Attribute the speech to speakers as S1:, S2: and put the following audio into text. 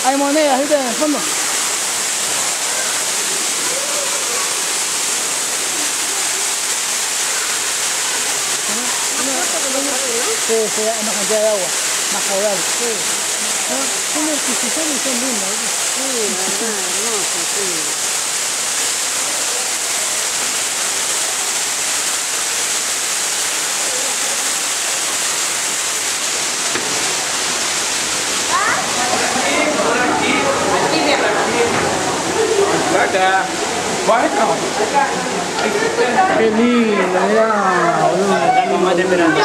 S1: Hay monedas, ¿viste? En el fondo. Sí, sí, hay más cantidad de agua, más caudal. Sí. Son artificiales y son lindas, ¿viste?
S2: Sí, la verdad, hermoso, sí.
S3: Acá. Bueno.
S1: Qué lindo, mirá, boludo.
S3: Estamos más esperando.